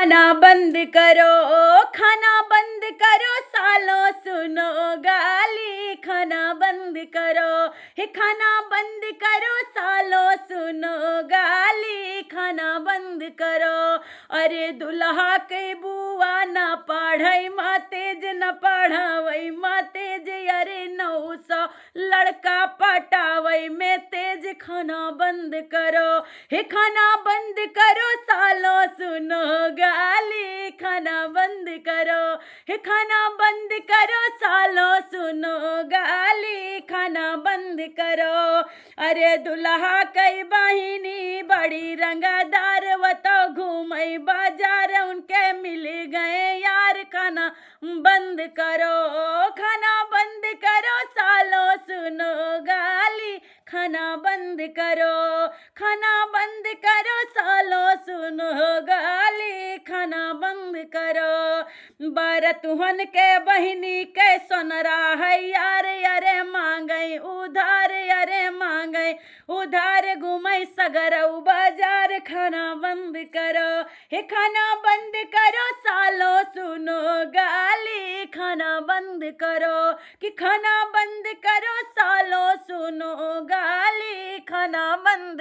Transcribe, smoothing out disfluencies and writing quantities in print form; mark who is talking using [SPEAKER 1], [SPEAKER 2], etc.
[SPEAKER 1] खाना बंद करो, खाना बंद करो सालों सुनो गाली, खाना बंद करो, हे खाना बंद करो सालों सुनो गाली, खाना बंद करो। अरे दुल्हा के बुआ ना पढ़ई माँ तेज न पढ़ावई माँ तेज, अरे 900 लड़का पटावई में तेज, खाना बंद करो, हे खाना बंद करो सालों सुनो गाली, खाना बंद करो, हे खाना बंद करो सालों सुनो गाली, खाना बंद करो। अरे दुल्हा कई बहिनी बड़ी रंगदार, वो तो घूमई बाजार उनके मिल गए यार, खाना बंद करो, खाना बंद करो सालों सुनो गाली, खाना बंद करो, खाना बंद करो सालों सुनो गाली, खाना बंद करो। बरतुहन के बहिनी के सोनरा है यार, अरे मांगई उधार, अरे मांगई उधार, घूमई सगरऊ बाजार, खाना बंद करो, हे खाना बंद करो सालों सुनो गाली, खाना बंद करो, कि खाना बंद करो सालों सुनो गाली, खाना बंद